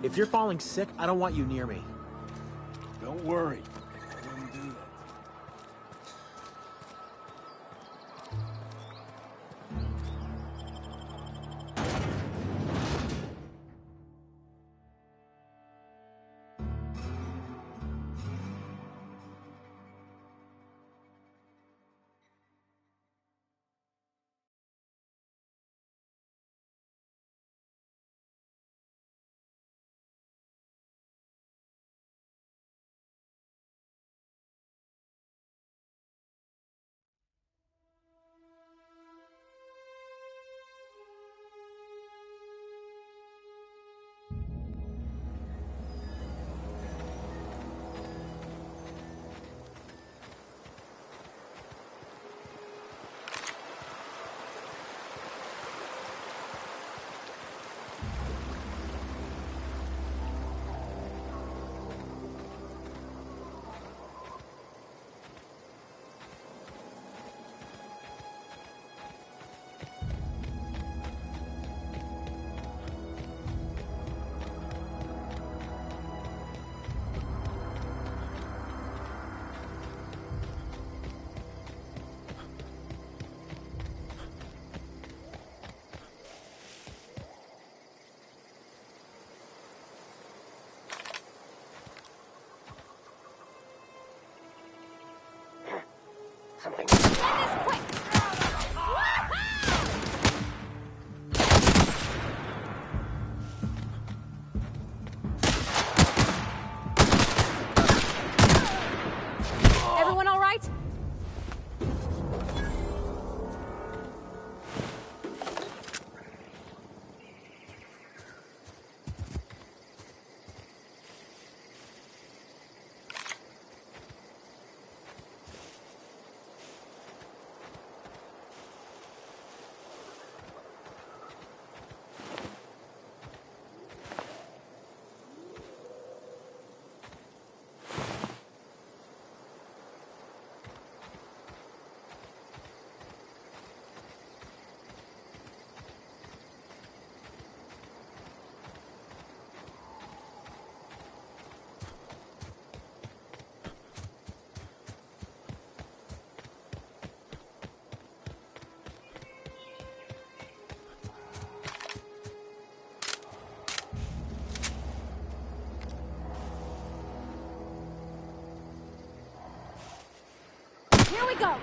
If you're falling sick, I don't want you near me. Don't worry. I wouldn't do that. Something. Everyone all right? Here we go!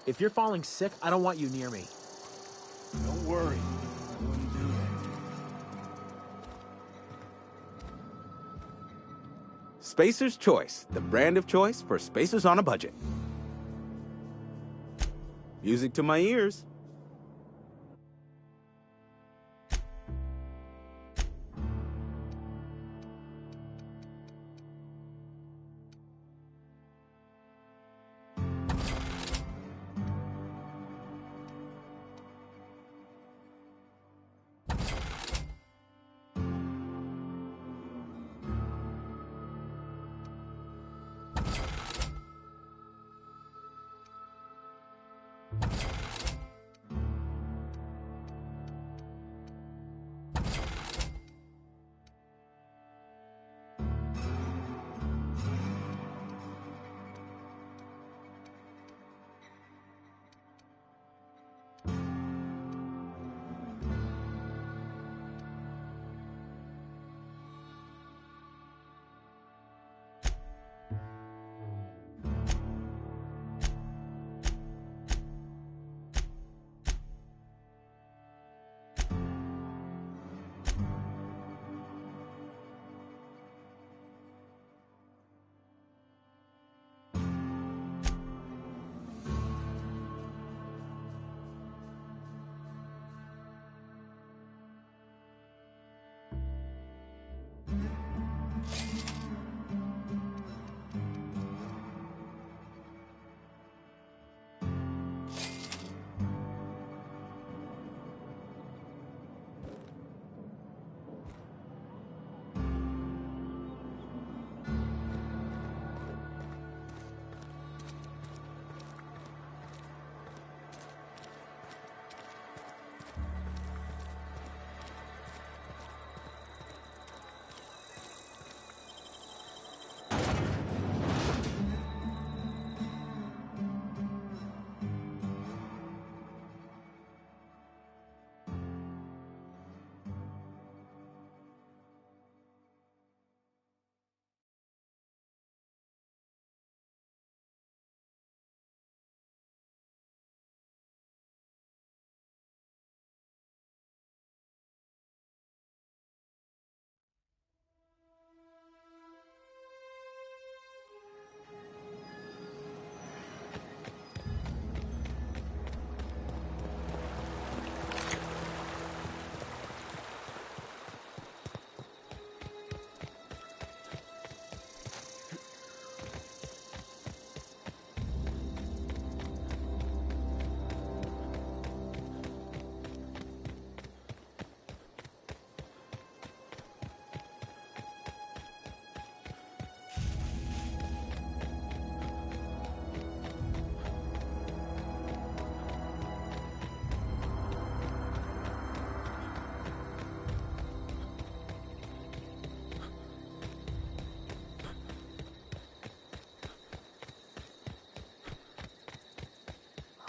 If you're falling sick, I don't want you near me. Don't worry. I wouldn't do that. Spacer's Choice, the brand of choice for spacers on a budget. Music to my ears.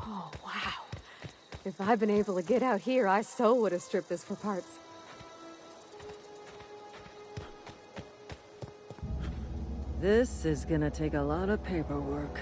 Oh, wow. If I'd been able to get out here, I so would have stripped this for parts. This is gonna take a lot of paperwork.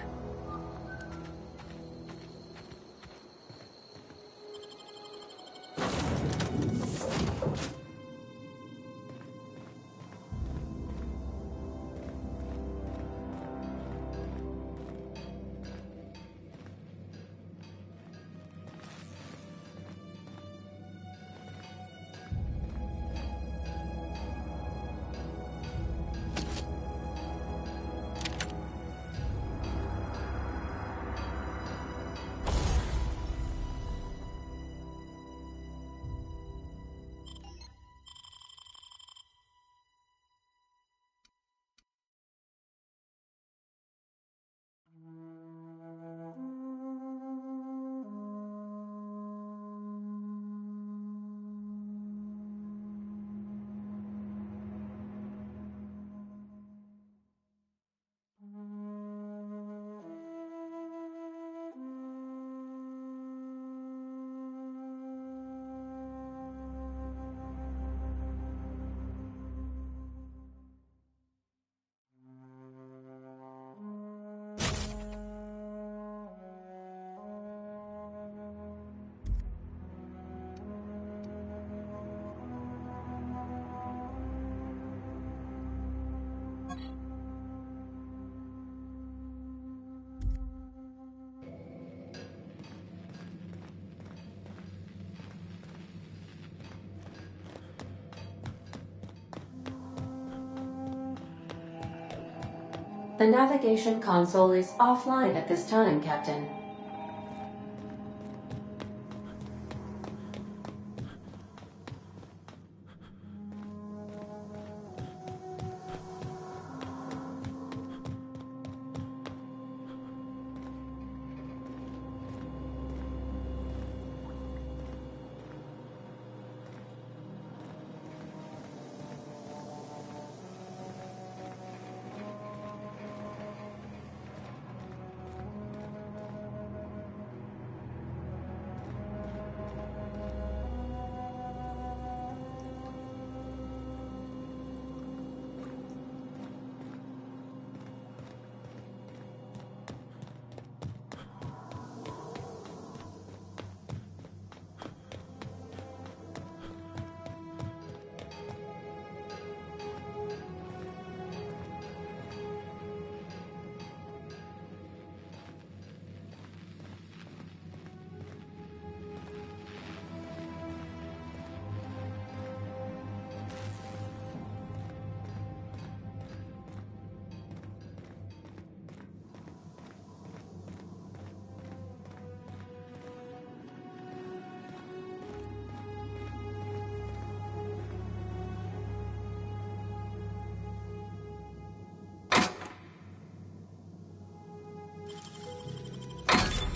The navigation console is offline at this time, Captain.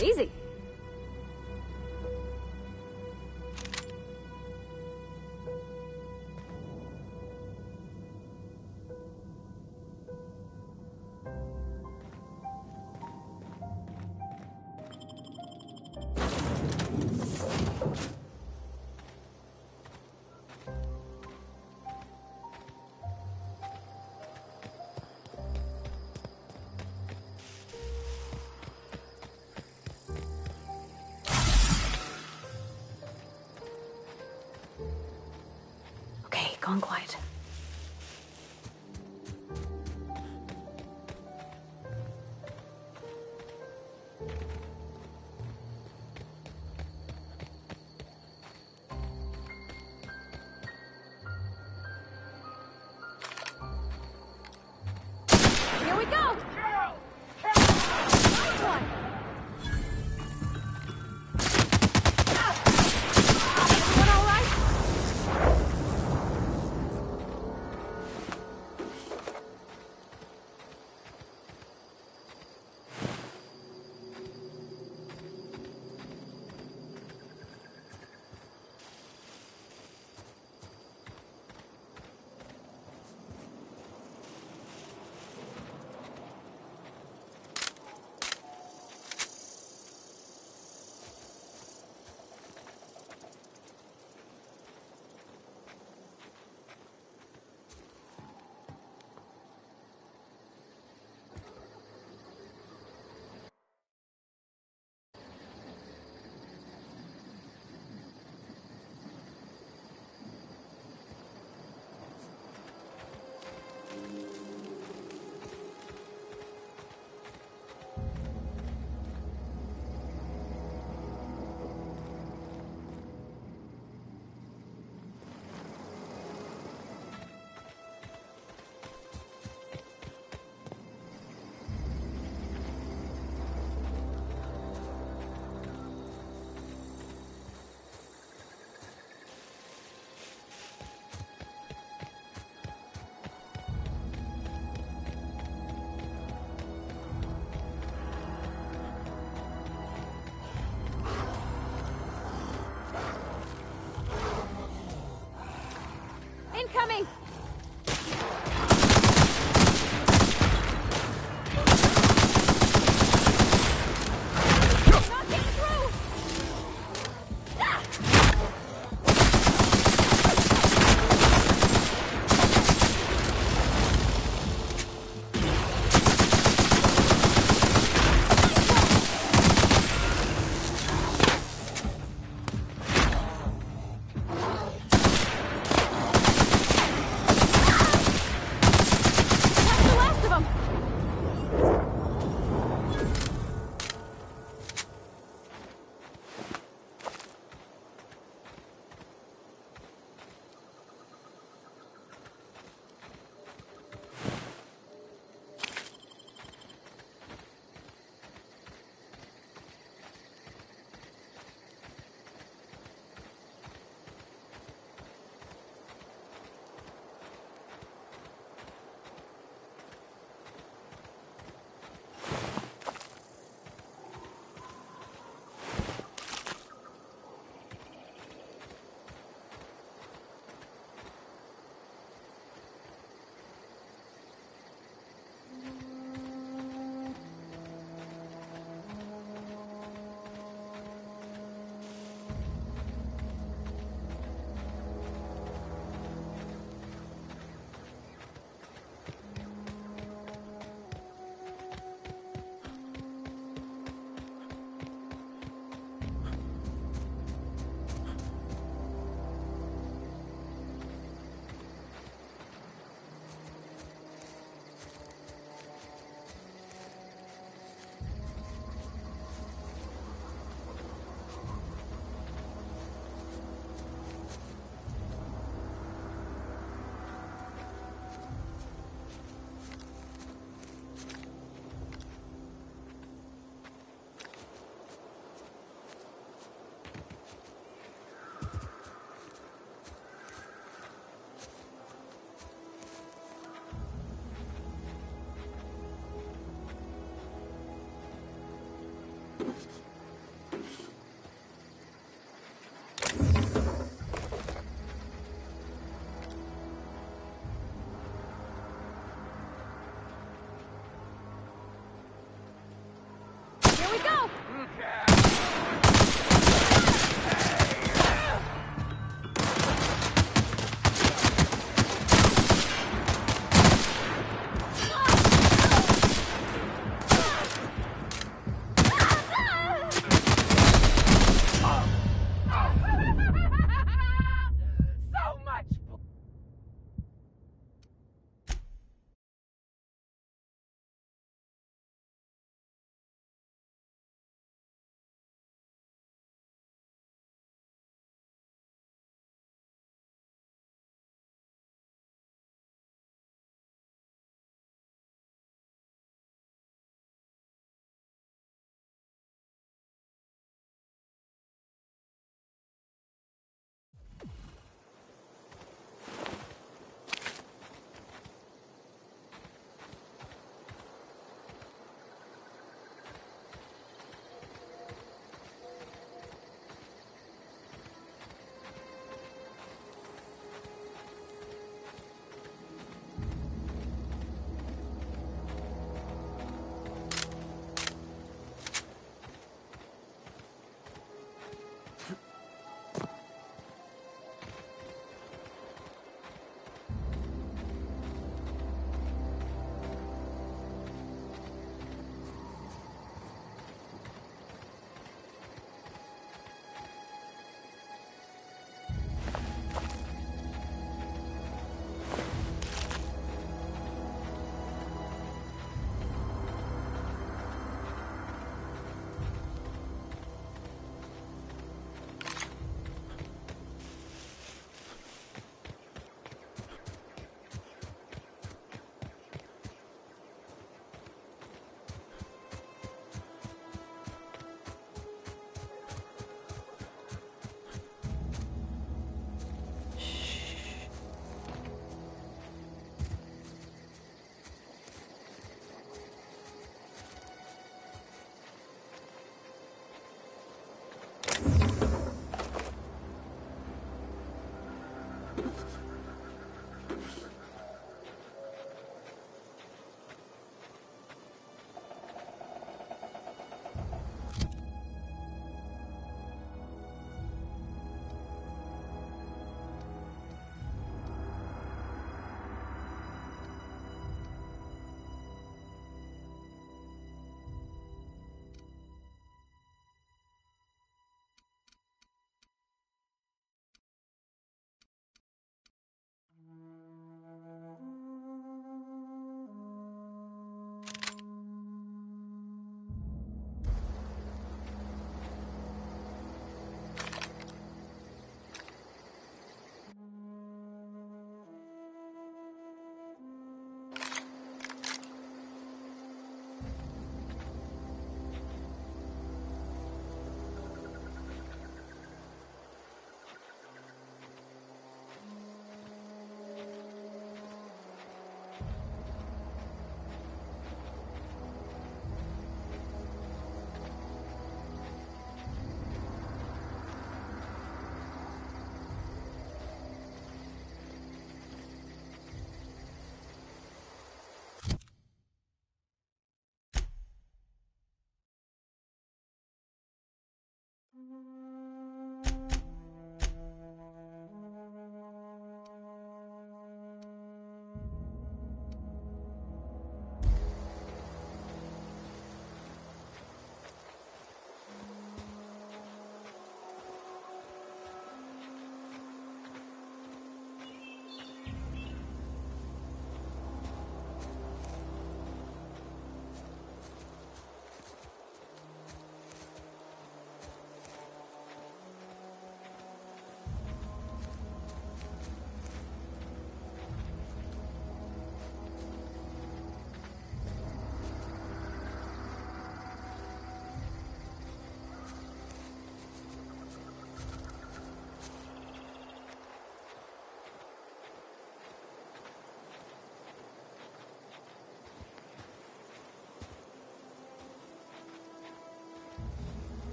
Easy. Okay, gone quiet. Here we go! Nice one! Everyone all right?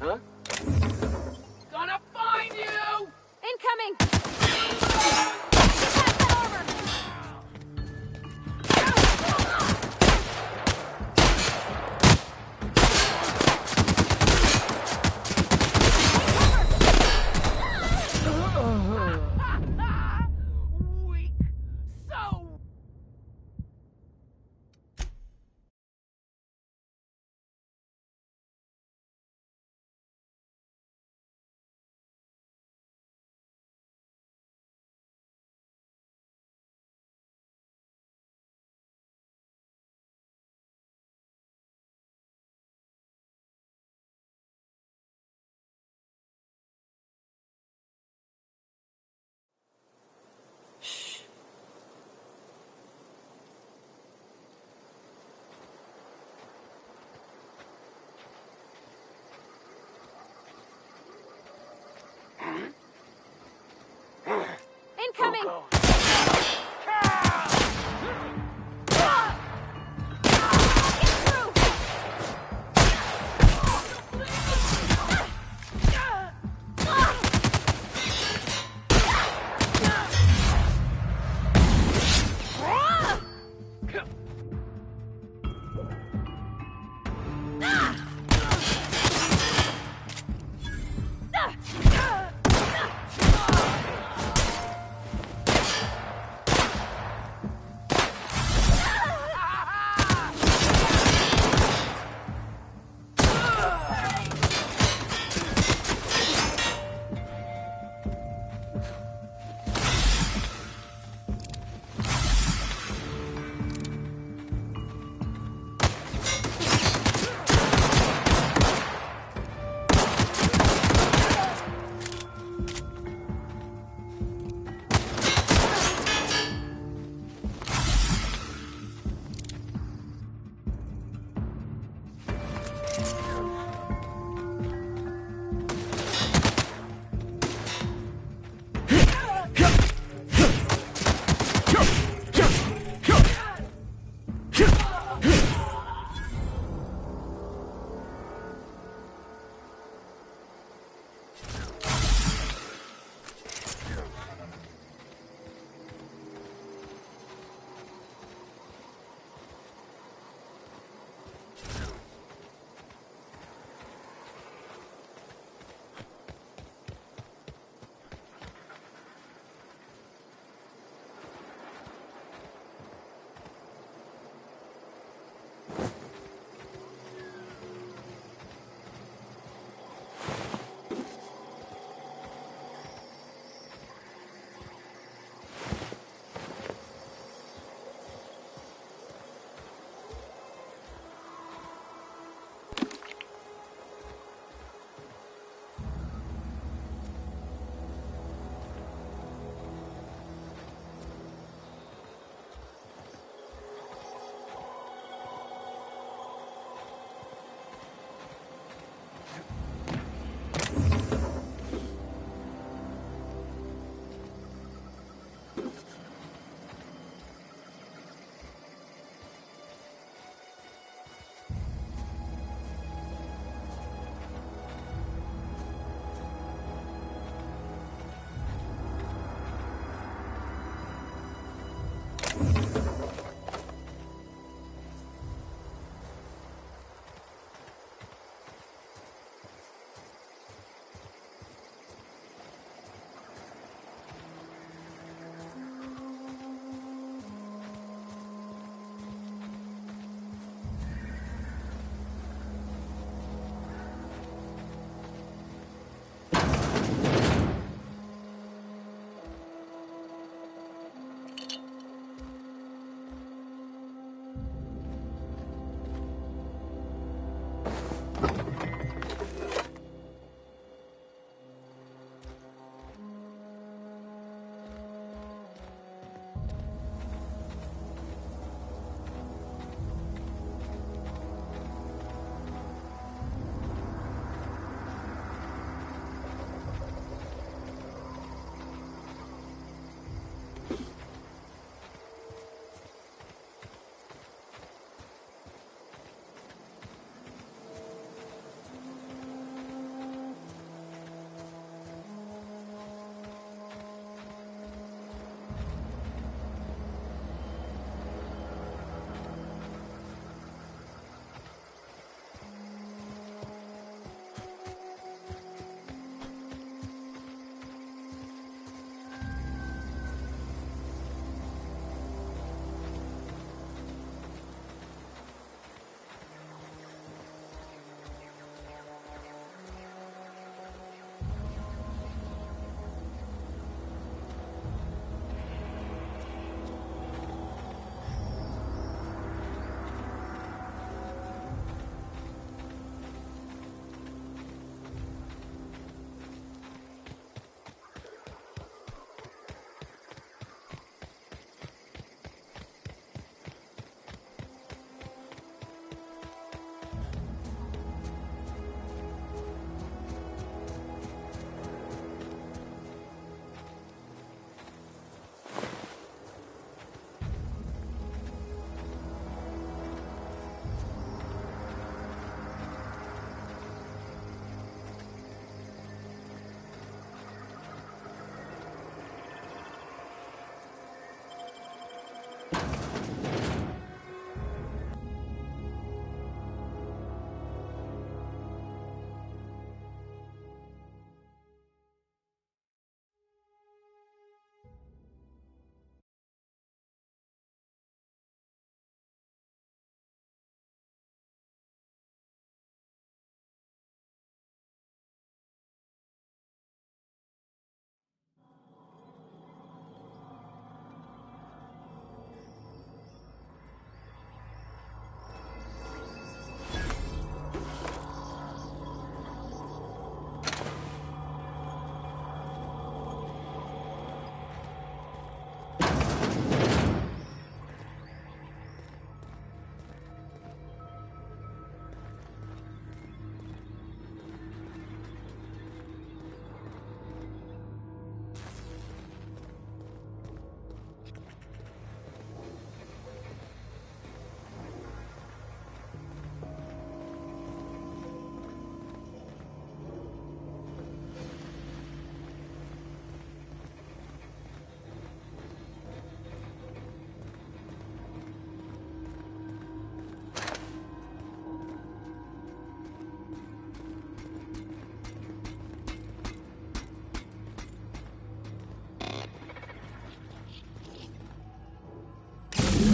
Huh? Gonna find you! Incoming!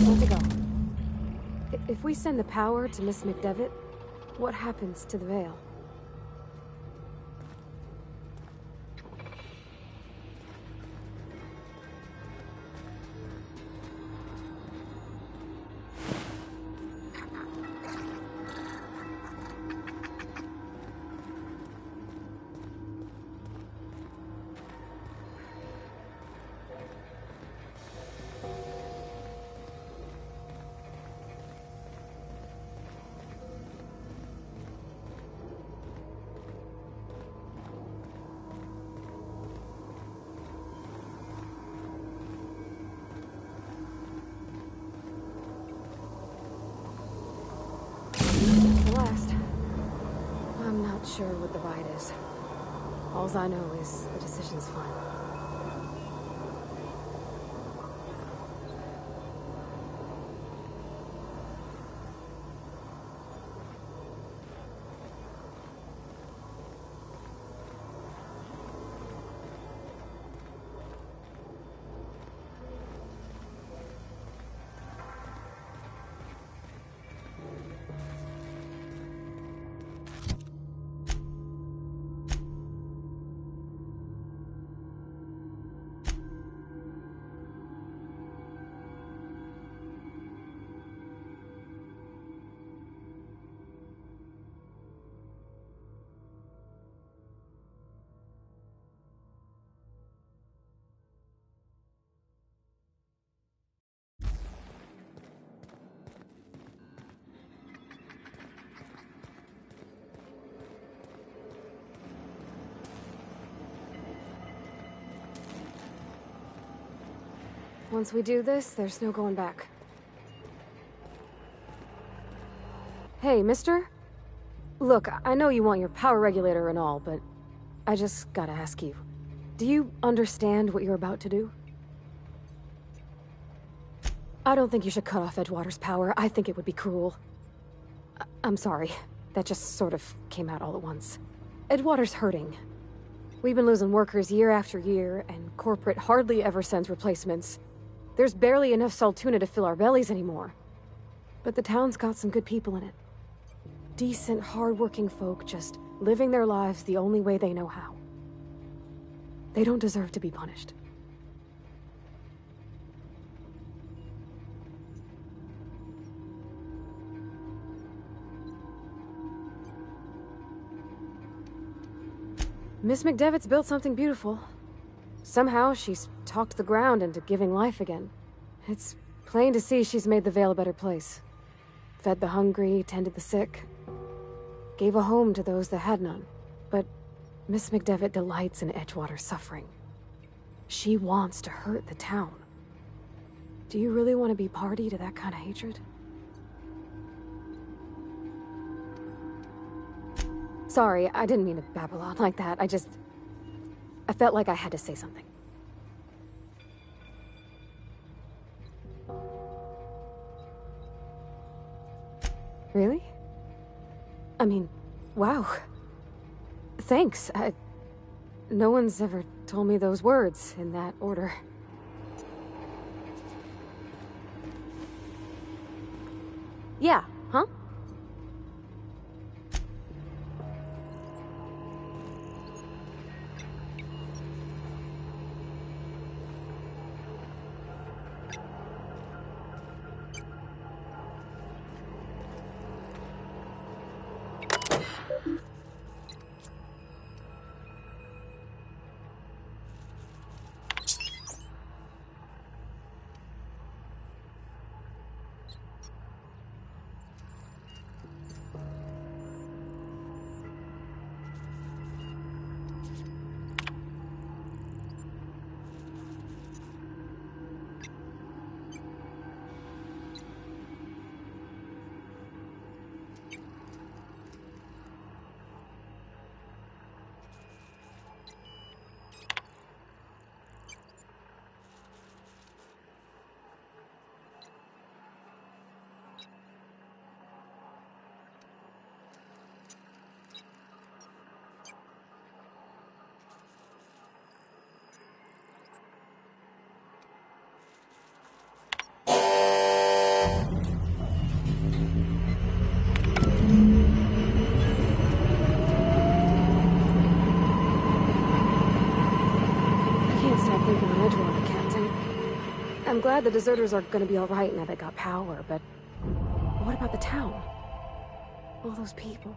want to go. If we send the power to Miss McDevitt, what happens to the Veil? Last. I'm not sure what the ride is. Alls I know is the decision's final. Once we do this, there's no going back. Hey, mister? Look, I know you want your power regulator and all, but I just gotta ask you. Do you understand what you're about to do? I don't think you should cut off Edgewater's power. I think it would be cruel. I'm sorry. That just sort of came out all at once. Edgewater's hurting. We've been losing workers year after year, and corporate hardly ever sends replacements. There's barely enough Saltuna to fill our bellies anymore. But the town's got some good people in it. Decent, hard-working folk just living their lives the only way they know how. They don't deserve to be punished. Miss McDevitt's built something beautiful. Somehow, she's talked the ground into giving life again. It's plain to see she's made the Vale a better place. Fed the hungry, tended the sick. Gave a home to those that had none. But Miss McDevitt delights in Edgewater's suffering. She wants to hurt the town. Do you really want to be party to that kind of hatred? Sorry, I didn't mean to babble on like that. I felt like I had to say something. Really? I mean, wow. Thanks. No one's ever told me those words in that order. Yeah, huh? working on Edgewater, Captain. I'm glad the deserters are gonna be alright now they got power, but what about the town? All those people.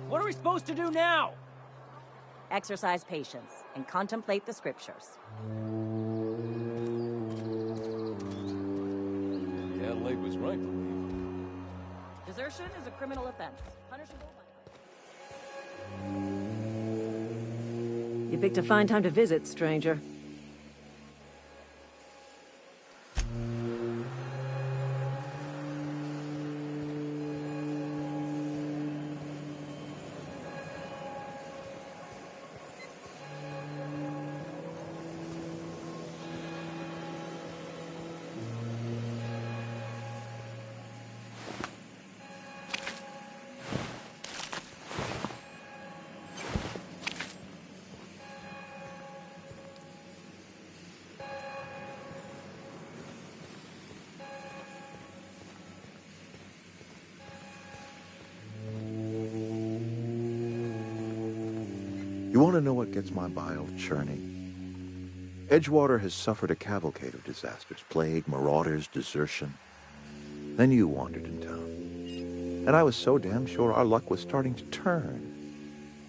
What are we supposed to do now? Exercise patience and contemplate the scriptures. Yeah, Lake was right, believe. Desertion is a criminal offense, punishable by... You picked a fine time to visit, stranger. You want to know what gets my bile churning? Edgewater has suffered a cavalcade of disasters, plague, marauders, desertion. Then you wandered in town. And I was so damn sure our luck was starting to turn.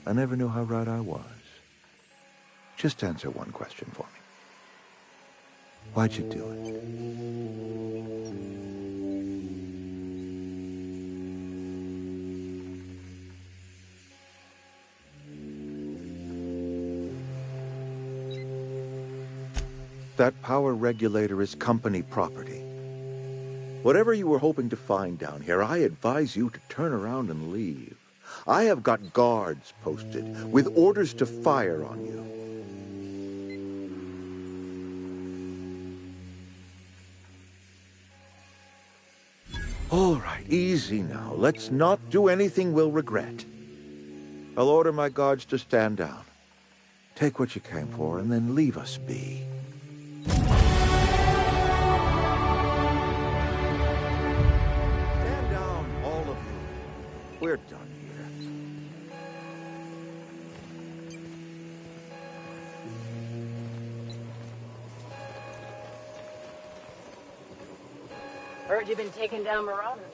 I never knew how right I was. Just answer one question for me. Why'd you do it? That power regulator is company property. Whatever you were hoping to find down here, I advise you to turn around and leave. I have got guards posted with orders to fire on you. All right, easy now. Let's not do anything we'll regret. I'll order my guards to stand down. Take what you came for and then leave us be. Stand down, all of you. We're done here. Heard you've been taking down marauders.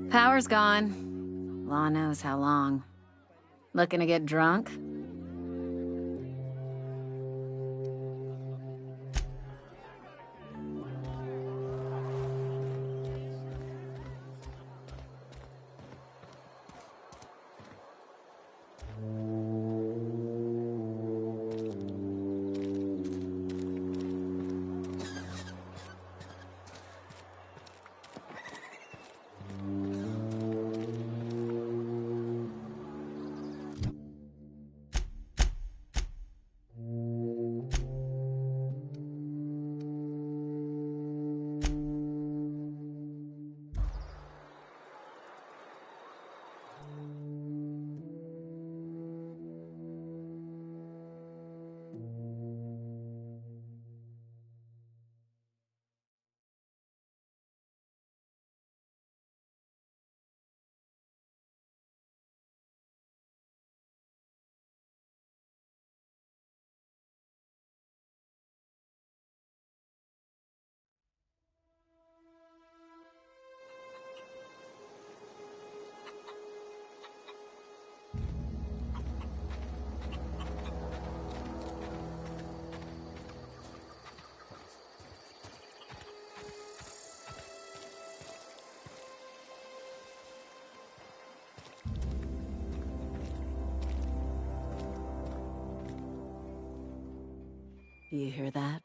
Power's gone. Law knows how long. Looking to get drunk? Do you hear that?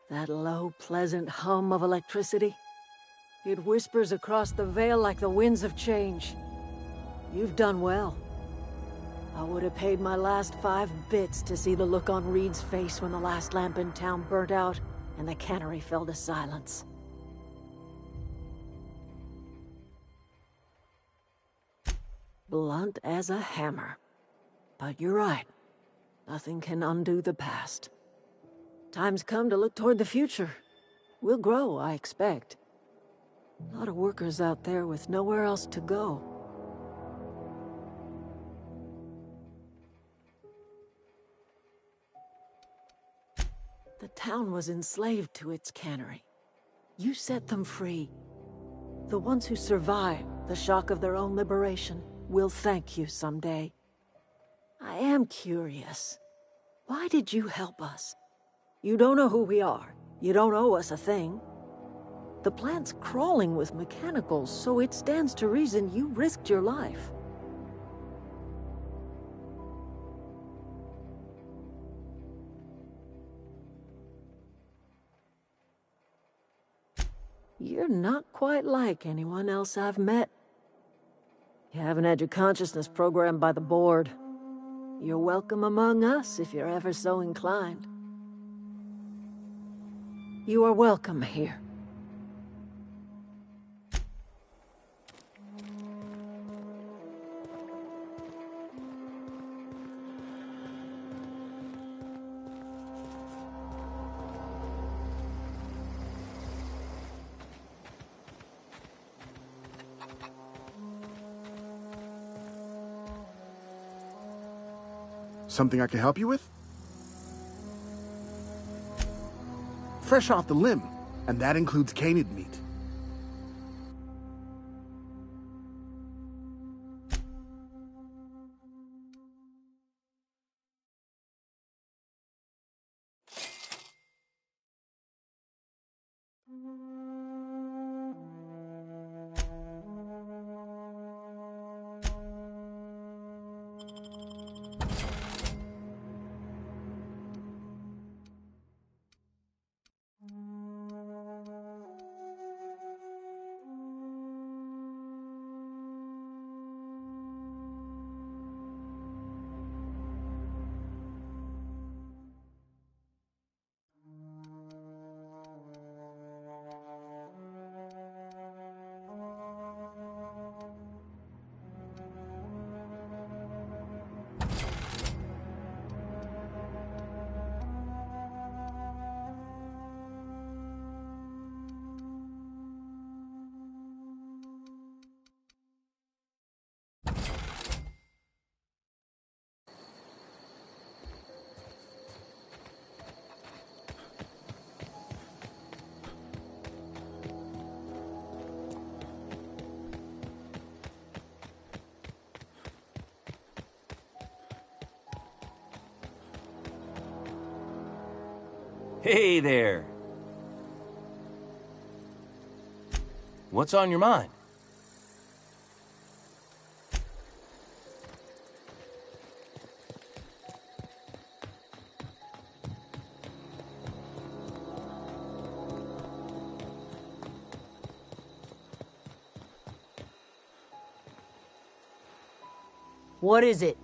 That low, pleasant hum of electricity? It whispers across the Vale like the winds of change. You've done well. I would have paid my last 5 bits to see the look on Reed's face when the last lamp in town burnt out and the cannery fell to silence. Blunt as a hammer. But you're right. Nothing can undo the past. Time's come to look toward the future. We'll grow, I expect. A lot of workers out there with nowhere else to go. The town was enslaved to its cannery. You set them free. The ones who survived the shock of their own liberation will thank you someday. I am curious. Why did you help us? You don't know who we are. You don't owe us a thing. The plant's crawling with mechanicals, so it stands to reason you risked your life. You're not quite like anyone else I've met. You haven't had your consciousness programmed by the board. You're welcome among us if you're ever so inclined. You are welcome here. Something I can help you with? Fresh off the limb, and that includes canid meat. Hey there. What's on your mind? What is it?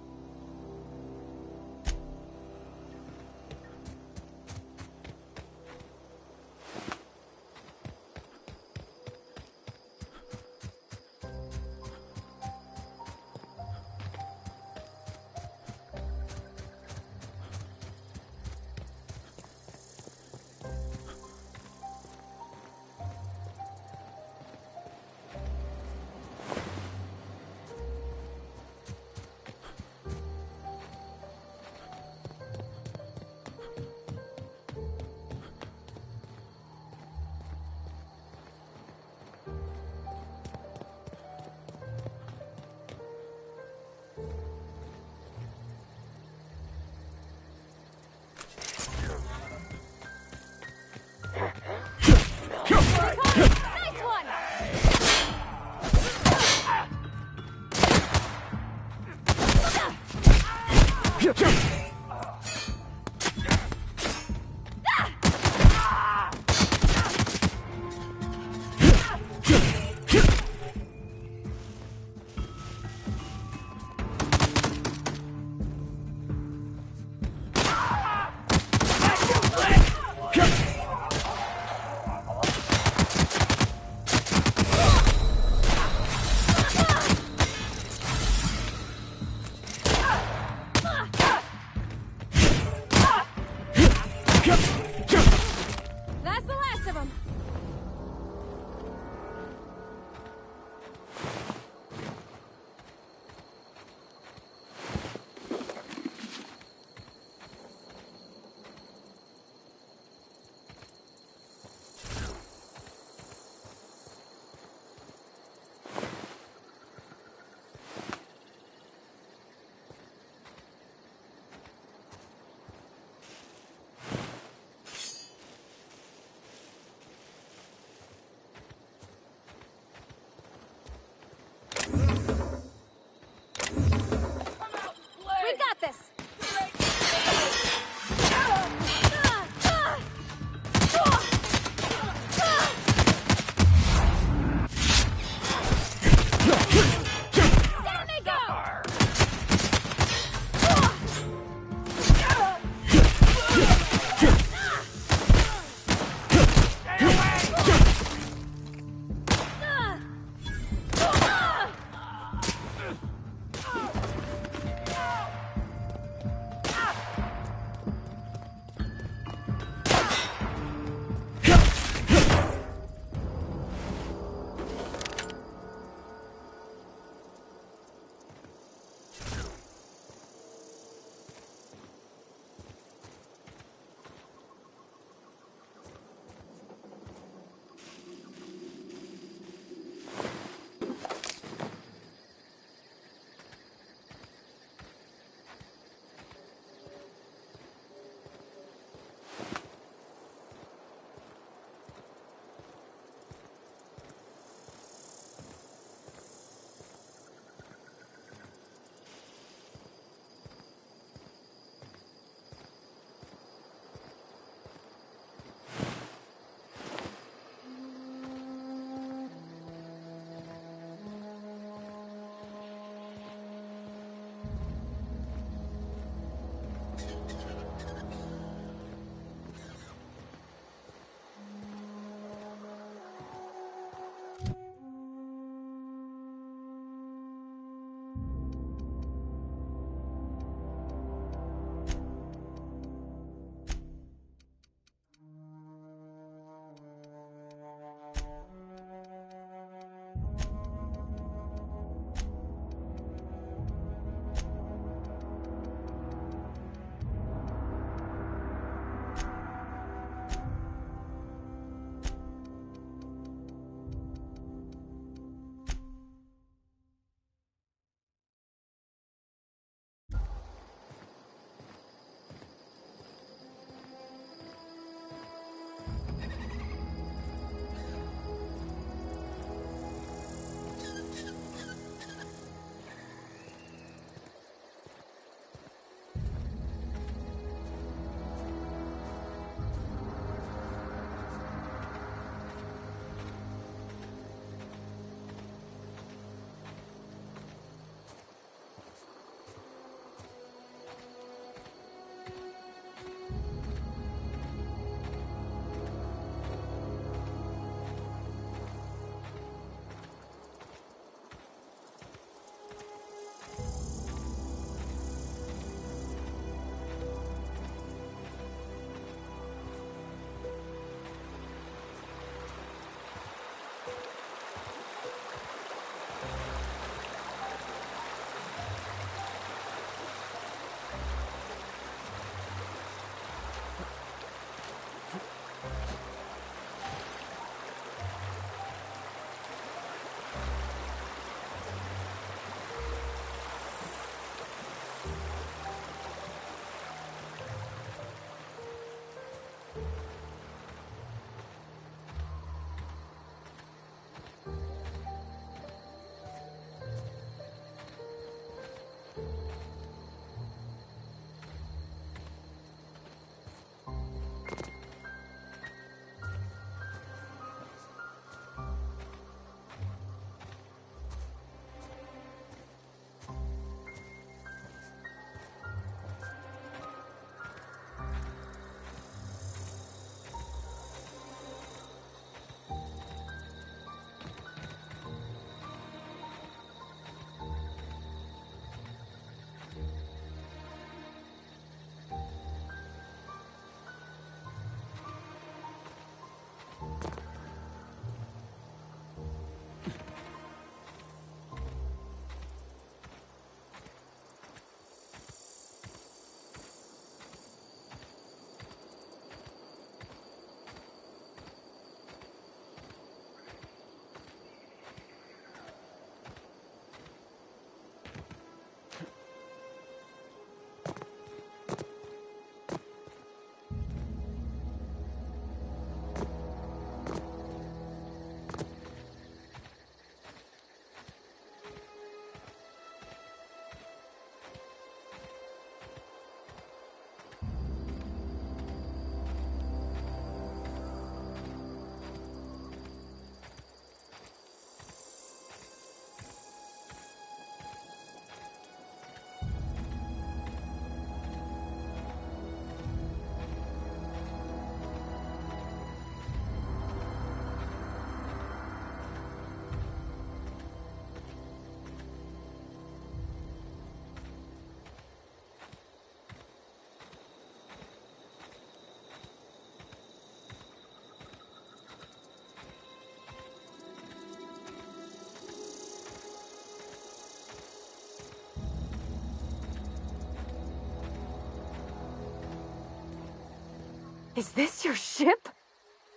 Is this your ship?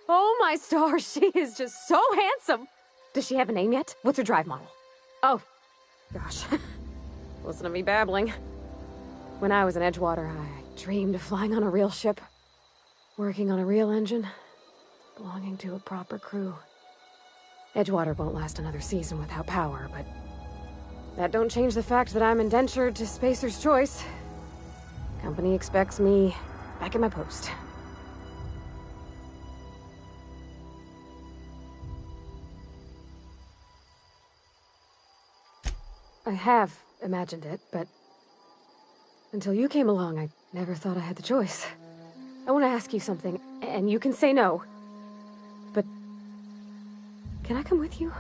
Oh my stars, she is just so handsome! Does she have a name yet? What's her drive model? Oh, gosh. Listen to me babbling. When I was in Edgewater, I dreamed of flying on a real ship. Working on a real engine. Belonging to a proper crew. Edgewater won't last another season without power, but that don't change the fact that I'm indentured to Spacer's Choice. Company expects me back at my post. I have imagined it, but until you came along, I never thought I had the choice. I want to ask you something, and you can say no. But can I come with you?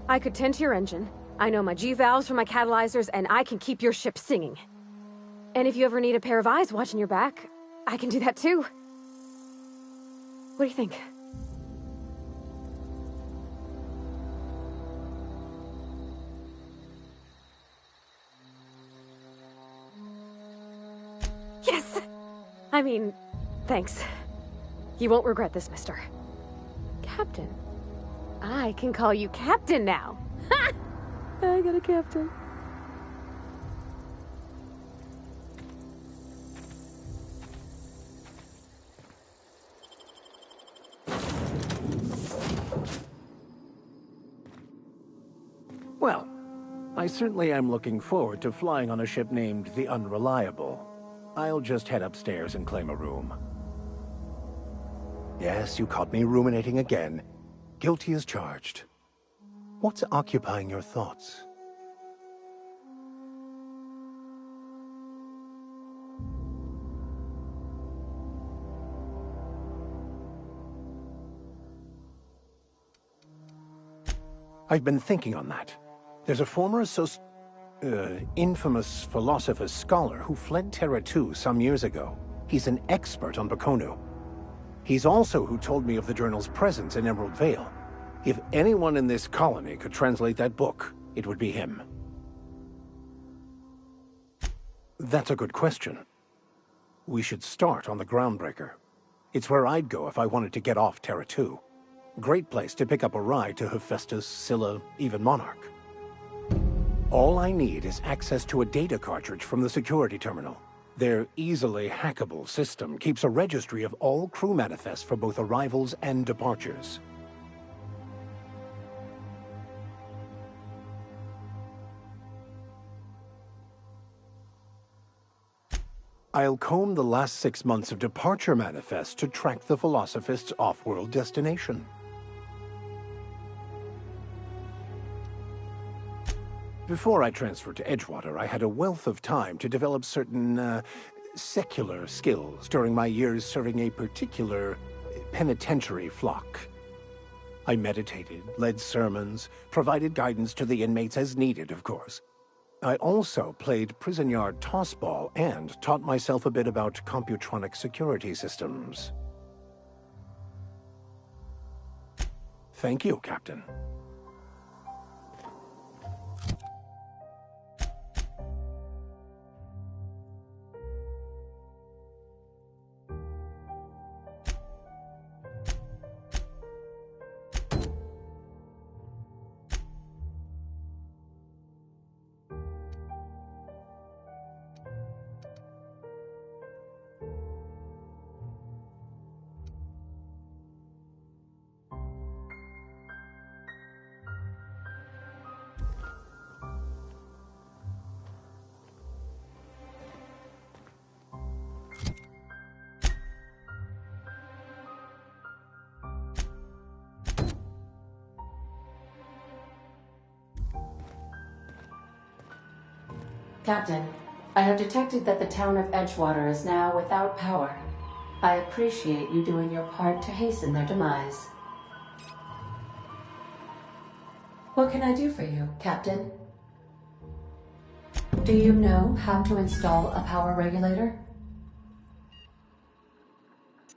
I could tend to your engine. I know my G-valves from my catalyzers, and I can keep your ship singing. And if you ever need a pair of eyes watching your back, I can do that too. What do you think? Yes! I mean, thanks. You won't regret this, mister. Captain. I can call you Captain now. Ha! I got a captain. Well, I certainly am looking forward to flying on a ship named the Unreliable. I'll just head upstairs and claim a room. Yes, you caught me ruminating again. Guilty as charged. What's occupying your thoughts? I've been thinking on that. There's a former infamous philosopher scholar who fled Terra 2 some years ago. He's an expert on Bakonu. He's also who told me of the journal's presence in Emerald Vale. If anyone in this colony could translate that book, it would be him. That's a good question. We should start on the Groundbreaker. It's where I'd go if I wanted to get off Terra 2. Great place to pick up a ride to Hephaestus, Scylla, even Monarch. All I need is access to a data cartridge from the security terminal. Their easily hackable system keeps a registry of all crew manifests for both arrivals and departures. I'll comb the last 6 months of departure manifests to track the Philosophist's off-world destination. Before I transferred to Edgewater, I had a wealth of time to develop certain, secular skills during my years serving a particular penitentiary flock. I meditated, led sermons, provided guidance to the inmates as needed, of course. I also played prison yard tossball and taught myself a bit about computronic security systems. Thank you, Captain. Captain, I have detected that the town of Edgewater is now without power. I appreciate you doing your part to hasten their demise. What can I do for you, Captain? Do you know how to install a power regulator?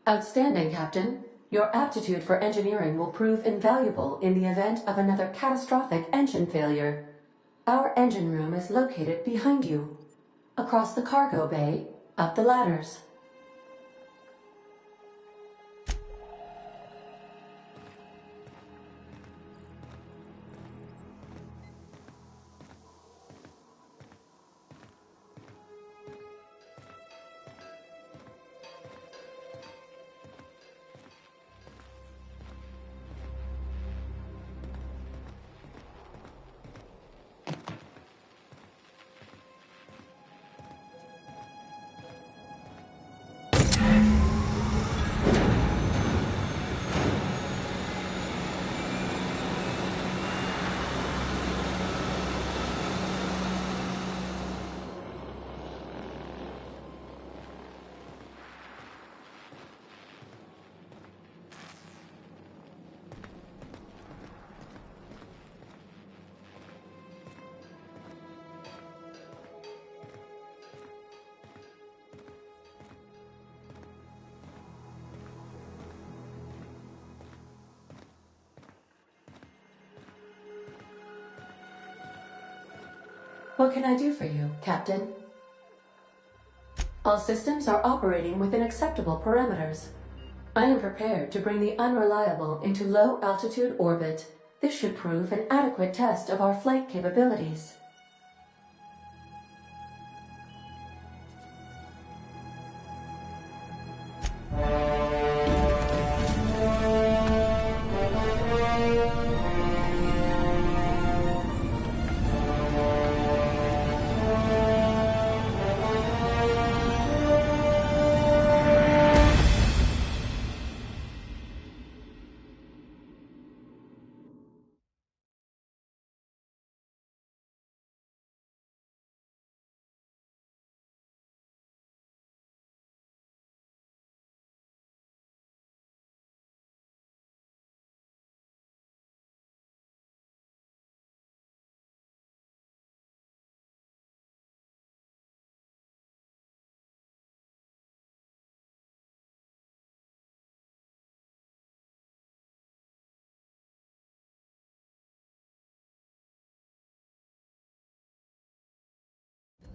Outstanding, Captain. Your aptitude for engineering will prove invaluable in the event of another catastrophic engine failure. Our engine room is located behind you. Across the cargo bay, up the ladders. What can I do for you, Captain? All systems are operating within acceptable parameters. I am prepared to bring the Unreliable into low-altitude orbit. This should prove an adequate test of our flight capabilities.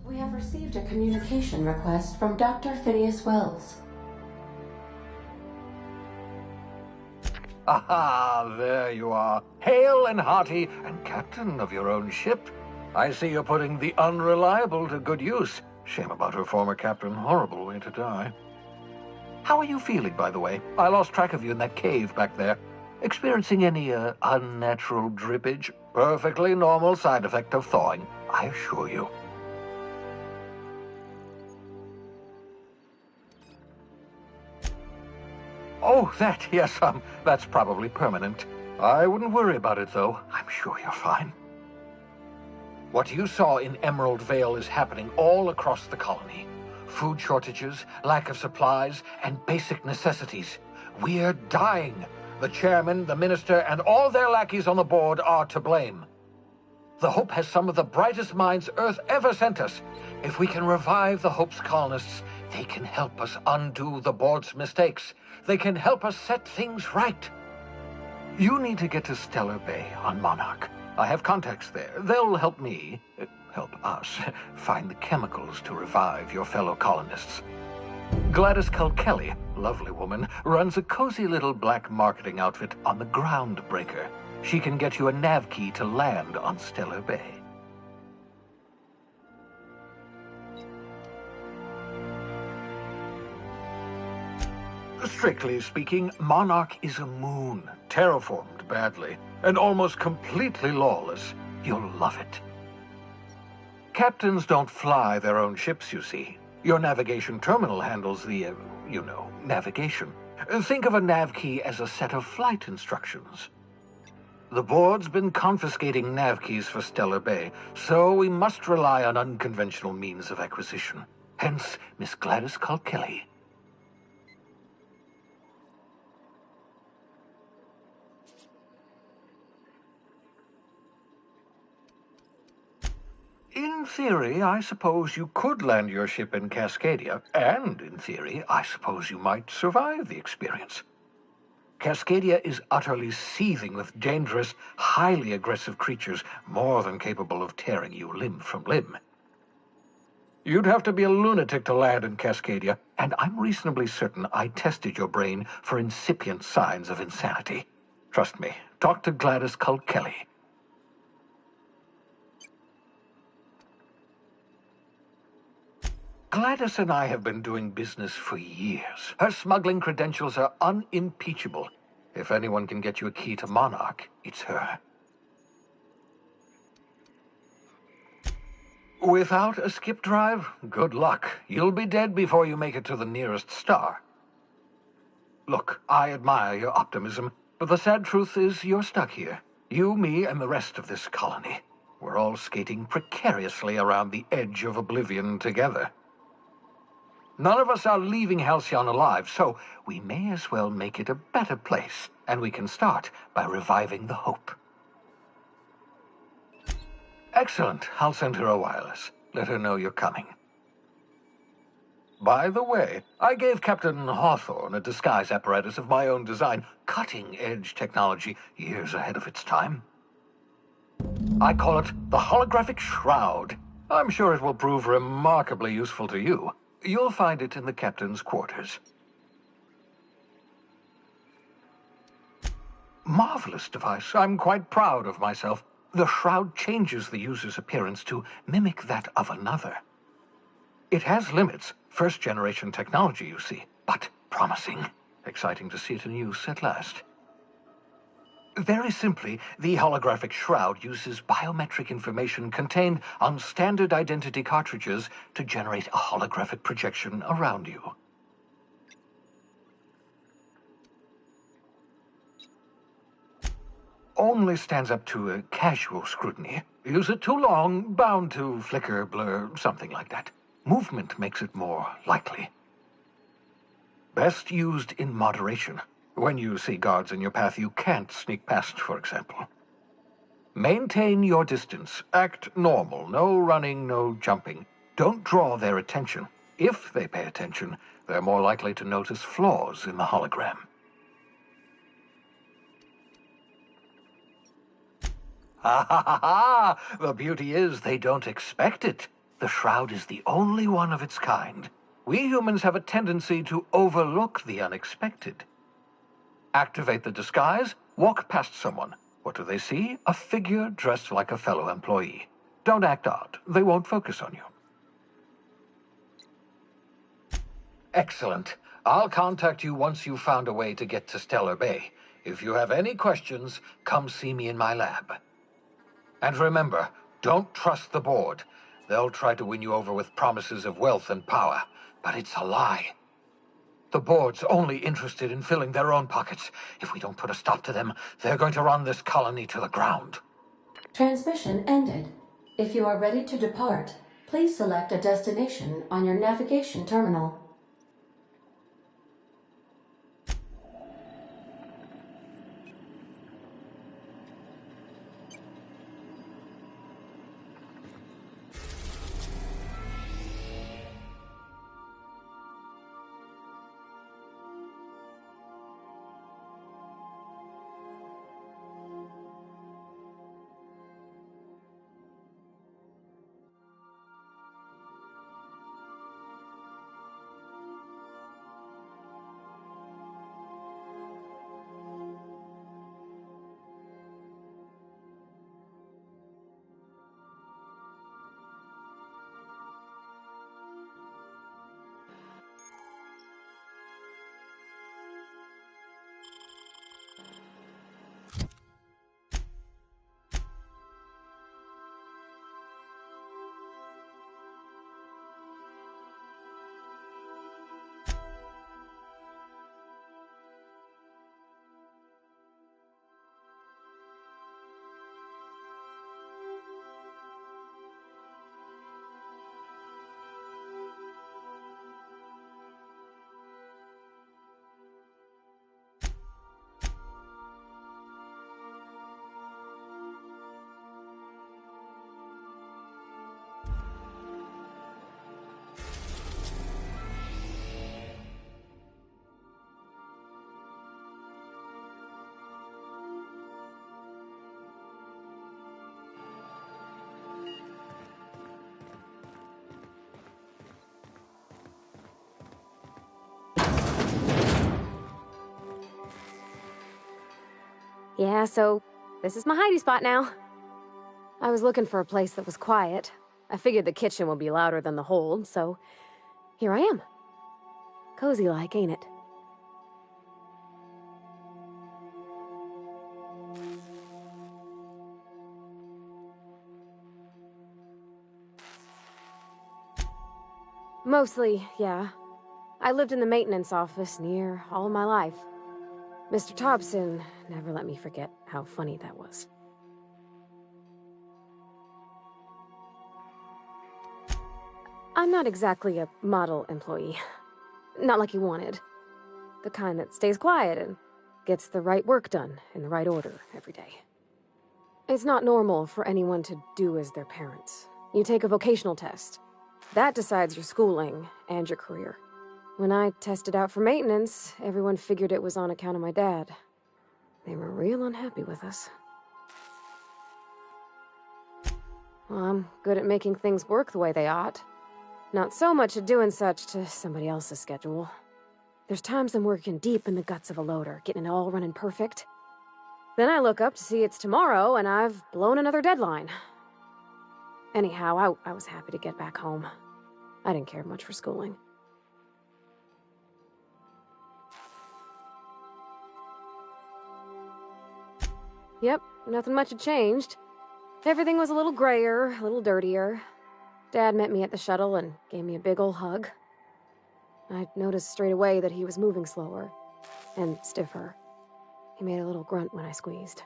We have received a communication request from Dr. Phineas Wells. Aha, there you are. Hale and hearty, and captain of your own ship. I see you're putting the Unreliable to good use. Shame about her former captain. Horrible way to die. How are you feeling, by the way? I lost track of you in that cave back there. Experiencing any, unnatural drippage? Perfectly normal side effect of thawing, I assure you. Oh, that's probably permanent. I wouldn't worry about it, though. I'm sure you're fine. What you saw in Emerald Vale is happening all across the colony. Food shortages, lack of supplies, and basic necessities. We're dying. The chairman, the minister, and all their lackeys on the board are to blame. The Hope has some of the brightest minds Earth ever sent us. If we can revive the Hope's colonists, they can help us undo the board's mistakes. They can help us set things right. You need to get to Stellar Bay on Monarch. I have contacts there. They'll help me, help us, find the chemicals to revive your fellow colonists. Gladys Culkelly, lovely woman, runs a cozy little black marketing outfit on the Groundbreaker. She can get you a nav key to land on Stellar Bay. Strictly speaking, Monarch is a moon, terraformed badly, and almost completely lawless. You'll love it. Captains don't fly their own ships, you see. Your navigation terminal handles the, navigation. Think of a nav key as a set of flight instructions. The board's been confiscating nav keys for Stellar Bay, so we must rely on unconventional means of acquisition. Hence, Miss Gladys Culkelly. In theory, I suppose you could land your ship in Cascadia, and in theory, I suppose you might survive the experience. Cascadia is utterly seething with dangerous, highly aggressive creatures, more than capable of tearing you limb from limb. You'd have to be a lunatic to land in Cascadia, and I'm reasonably certain I tested your brain for incipient signs of insanity. Trust me, talk to Gladys Culkelly. Gladys and I have been doing business for years. Her smuggling credentials are unimpeachable. If anyone can get you a key to Monarch, it's her. Without a skip drive, good luck. You'll be dead before you make it to the nearest star. Look, I admire your optimism, but the sad truth is you're stuck here. You, me, and the rest of this colony. We're all skating precariously around the edge of oblivion together. None of us are leaving Halcyon alive, so we may as well make it a better place, and we can start by reviving the Hope. Excellent. I'll send her a wireless. Let her know you're coming. By the way, I gave Captain Hawthorne a disguise apparatus of my own design, cutting-edge technology years ahead of its time. I call it the Holographic Shroud. I'm sure it will prove remarkably useful to you. You'll find it in the captain's quarters. Marvelous device. I'm quite proud of myself. The shroud changes the user's appearance to mimic that of another. It has limits. First-generation technology, you see, but promising. Exciting to see it in use at last. Very simply, the holographic shroud uses biometric information contained on standard identity cartridges to generate a holographic projection around you. Only stands up to a casual scrutiny. Use it too long, bound to flicker, blur, something like that. Movement makes it more likely. Best used in moderation. When you see guards in your path you can't sneak past, for example. Maintain your distance. Act normal. No running, no jumping. Don't draw their attention. If they pay attention, they're more likely to notice flaws in the hologram. Ha ha ha ha! The beauty is they don't expect it. The shroud is the only one of its kind. We humans have a tendency to overlook the unexpected. Activate the disguise, walk past someone. What do they see? A figure dressed like a fellow employee. Don't act odd. They won't focus on you. Excellent. I'll contact you once you've found a way to get to Stellar Bay. If you have any questions, come see me in my lab. And remember, don't trust the board. They'll try to win you over with promises of wealth and power, but it's a lie. The board's only interested in filling their own pockets. If we don't put a stop to them, they're going to run this colony to the ground. Transmission ended. If you are ready to depart, please select a destination on your navigation terminal. Yeah, so this is my hidey spot now. I was looking for a place that was quiet. I figured the kitchen would be louder than the hold, so here I am. Cozy like, ain't it? Mostly, yeah. I lived in the maintenance office near all my life. Mr. Thompson never let me forget how funny that was. I'm not exactly a model employee. Not like you wanted. The kind that stays quiet and gets the right work done in the right order every day. It's not normal for anyone to do as their parents. You take a vocational test. That decides your schooling and your career. When I tested out for maintenance, everyone figured it was on account of my dad. They were real unhappy with us. Well, I'm good at making things work the way they ought. Not so much at doing such to somebody else's schedule. There's times I'm working deep in the guts of a loader, getting it all running perfect. Then I look up to see it's tomorrow, and I've blown another deadline. Anyhow, I was happy to get back home. I didn't care much for schooling. Yep, nothing much had changed. Everything was a little grayer, a little dirtier. Dad met me at the shuttle and gave me a big ol' hug. I noticed straight away that he was moving slower and stiffer. He made a little grunt when I squeezed.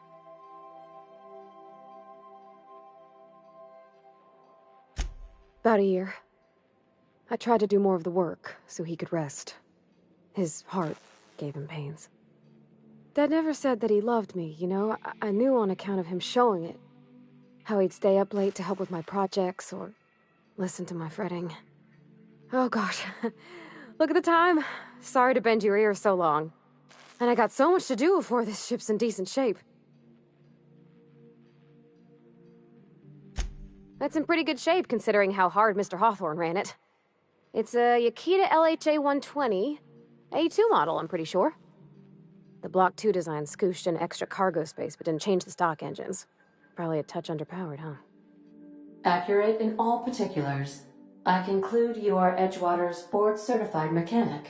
About a year. I tried to do more of the work so he could rest. His heart gave him pains. Dad never said that he loved me, you know? I knew on account of him showing it. How he'd stay up late to help with my projects or listen to my fretting. Oh gosh, look at the time. Sorry to bend your ear so long. And I got so much to do before this ship's in decent shape. That's in pretty good shape considering how hard Mr. Hawthorne ran it. It's a Yakita LHA 120, A2 model, I'm pretty sure. The Block 2 design scooshed in extra cargo space but didn't change the stock engines. Probably a touch underpowered, huh? Accurate in all particulars. I conclude you are Edgewater's board-certified mechanic.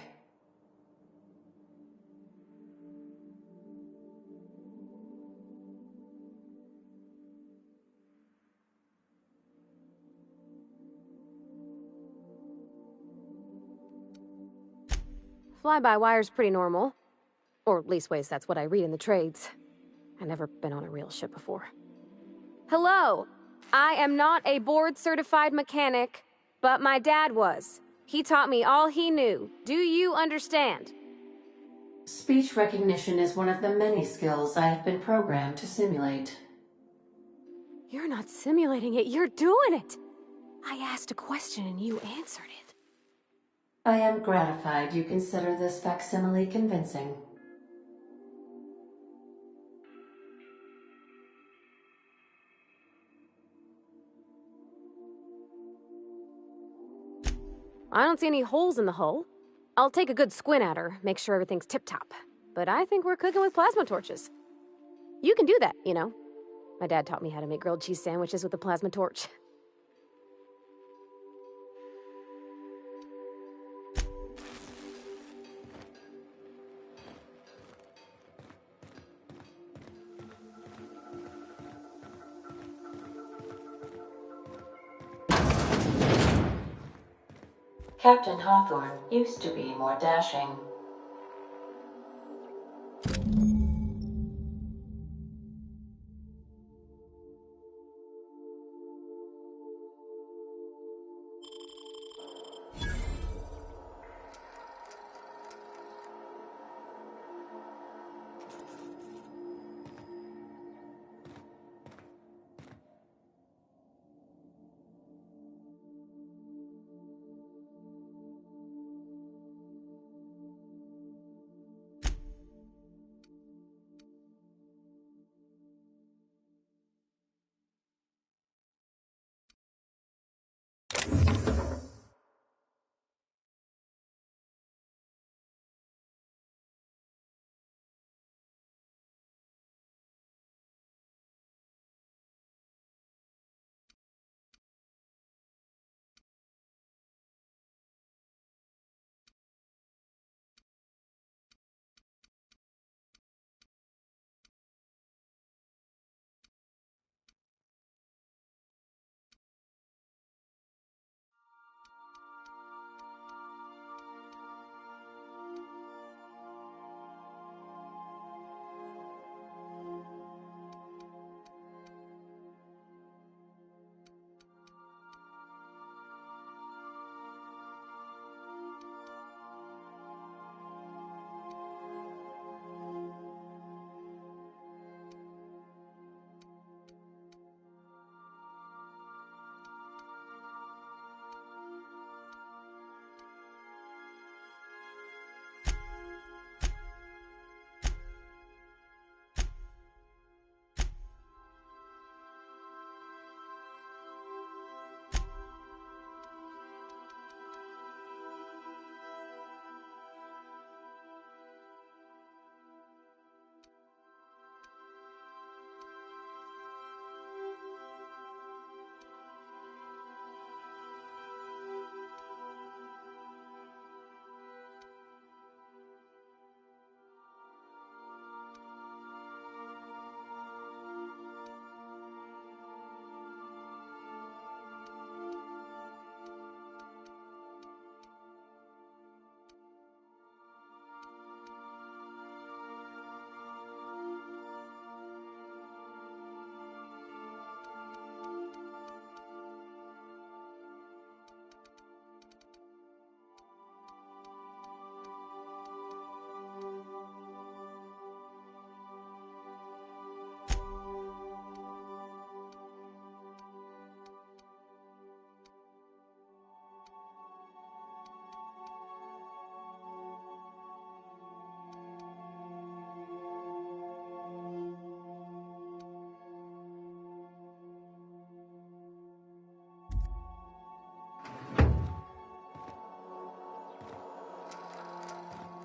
Fly-by-wire's pretty normal. Or leastways, that's what I read in the trades. I've never been on a real ship before. Hello! I am not a board-certified mechanic, but my dad was. He taught me all he knew. Do you understand? Speech recognition is one of the many skills I have been programmed to simulate. You're not simulating it, you're doing it! I asked a question and you answered it. I am gratified you consider this facsimile convincing. I don't see any holes in the hull. I'll take a good squint at her, make sure everything's tip-top. But I think we're cooking with plasma torches. You can do that, you know. My dad taught me how to make grilled cheese sandwiches with a plasma torch. Captain Hawthorne used to be more dashing.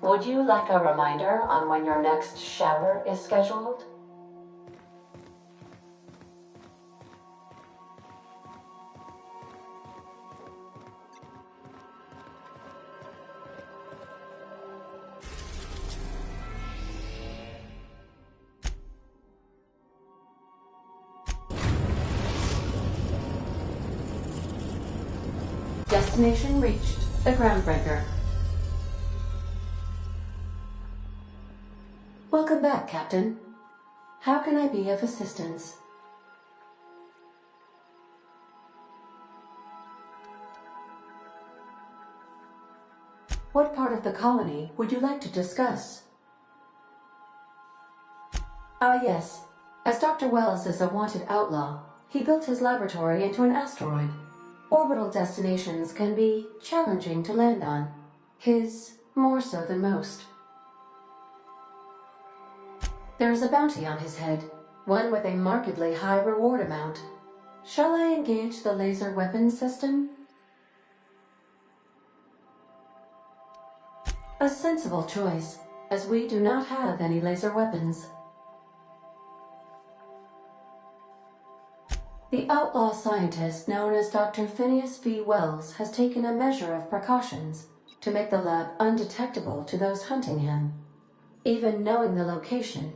Would you like a reminder on when your next shower is scheduled? Destination reached. The Groundbreaker. Welcome back, Captain. How can I be of assistance? What part of the colony would you like to discuss? Ah, yes. As Dr. Wells is a wanted outlaw, he built his laboratory into an asteroid. Orbital destinations can be challenging to land on. His more so than most. There is a bounty on his head, one with a markedly high reward amount. Shall I engage the laser weapon system? A sensible choice, as we do not have any laser weapons. The outlaw scientist known as Dr. Phineas V. Wells has taken a measure of precautions to make the lab undetectable to those hunting him. Even knowing the location,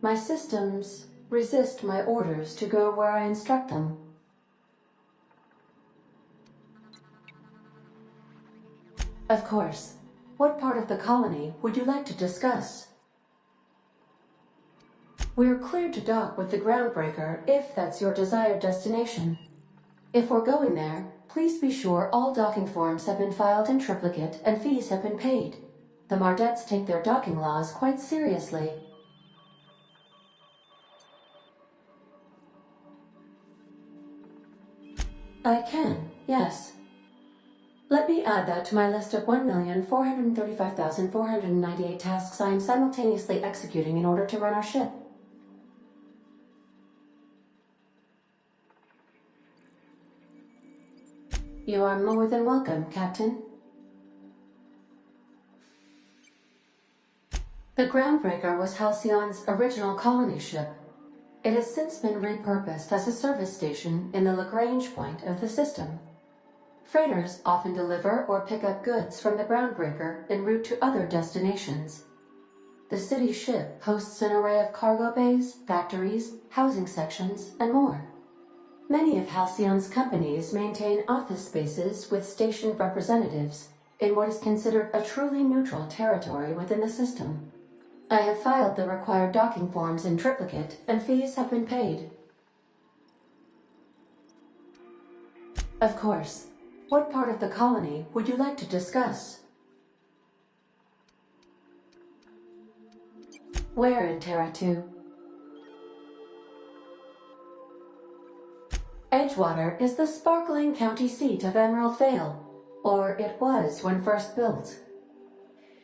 my systems resist my orders to go where I instruct them. Of course. What part of the colony would you like to discuss? We're cleared to dock with the Groundbreaker if that's your desired destination. If we're going there, please be sure all docking forms have been filed in triplicate and fees have been paid. The Mardettes take their docking laws quite seriously. I can, yes. Let me add that to my list of 1,435,498 tasks I am simultaneously executing in order to run our ship. You are more than welcome, Captain. The Groundbreaker was Halcyon's original colony ship. It has since been repurposed as a service station in the Lagrange point of the system. Freighters often deliver or pick up goods from the Groundbreaker en route to other destinations. The city ship hosts an array of cargo bays, factories, housing sections, and more. Many of Halcyon's companies maintain office spaces with stationed representatives in what is considered a truly neutral territory within the system. I have filed the required docking forms in triplicate, and fees have been paid. Of course. What part of the colony would you like to discuss? Where in Terra 2? Edgewater is the sparkling county seat of Emerald Vale, or it was when first built.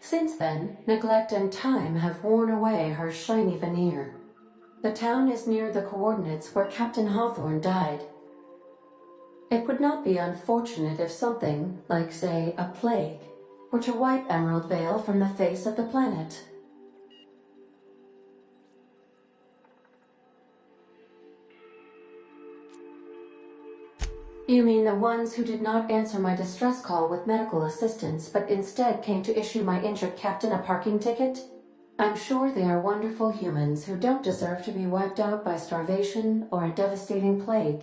Since then, neglect and time have worn away her shiny veneer. The town is near the coordinates where Captain Hawthorne died. It would not be unfortunate if something, like say, a plague, were to wipe Emerald Vale from the face of the planet. You mean the ones who did not answer my distress call with medical assistance, but instead came to issue my injured captain a parking ticket? I'm sure they are wonderful humans who don't deserve to be wiped out by starvation or a devastating plague.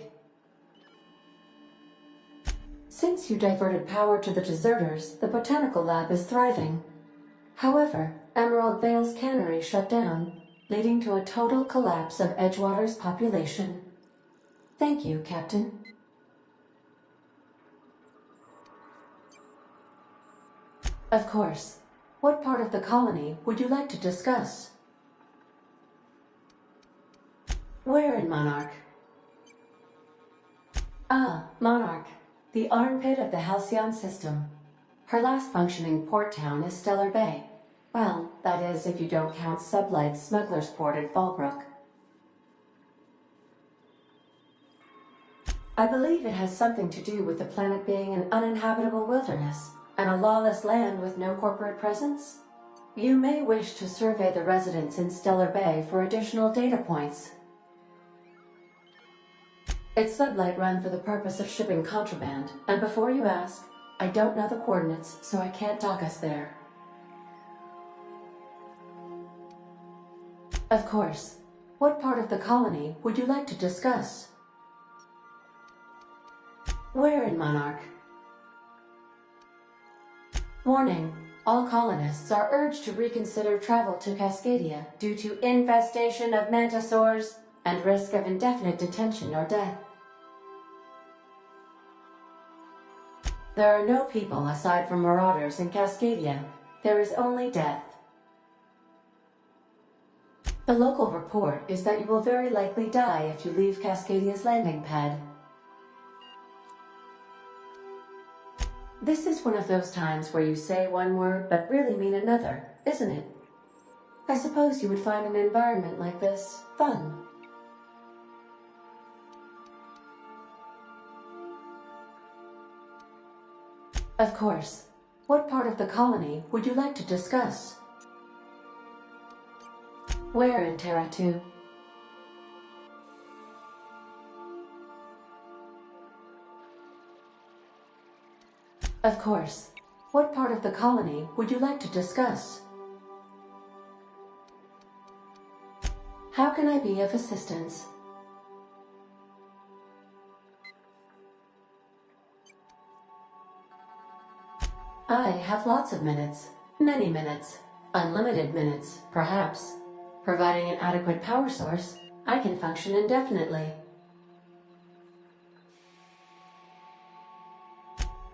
Since you diverted power to the deserters, the botanical lab is thriving. However, Emerald Vale's cannery shut down, leading to a total collapse of Edgewater's population. Thank you, Captain. Of course. What part of the colony would you like to discuss? Where in Monarch? Ah, Monarch. The armpit of the Halcyon system. Her last functioning port town is Stellar Bay. Well, that is if you don't count Sublight's Smuggler's Port at Fallbrook. I believe it has something to do with the planet being an uninhabitable wilderness, and a lawless land with no corporate presence. You may wish to survey the residents in Stellar Bay for additional data points. It's sublight run for the purpose of shipping contraband, and before you ask, I don't know the coordinates, so I can't dock us there. Of course. What part of the colony would you like to discuss? Where in Monarch? Warning. All colonists are urged to reconsider travel to Cascadia due to infestation of mantisaurs and risk of indefinite detention or death. There are no people aside from marauders in Cascadia. There is only death. The local report is that you will very likely die if you leave Cascadia's landing pad. This is one of those times where you say one word but really mean another, isn't it? I suppose you would find an environment like this fun. Of course. What part of the colony would you like to discuss? Where in Terra 2? Of course. What part of the colony would you like to discuss? How can I be of assistance? I have lots of minutes. Many minutes. Unlimited minutes, perhaps. Providing an adequate power source, I can function indefinitely.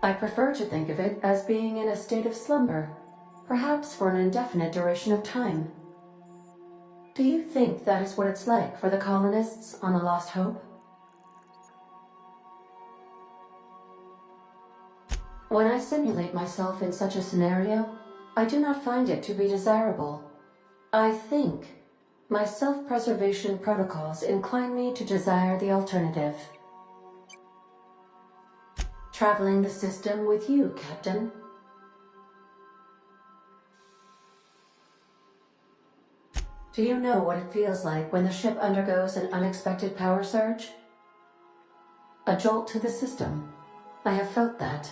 I prefer to think of it as being in a state of slumber, perhaps for an indefinite duration of time. Do you think that is what it's like for the colonists on the Lost Hope? When I simulate myself in such a scenario, I do not find it to be desirable. I think my self-preservation protocols incline me to desire the alternative. Traveling the system with you, Captain. Do you know what it feels like when the ship undergoes an unexpected power surge? A jolt to the system. I have felt that.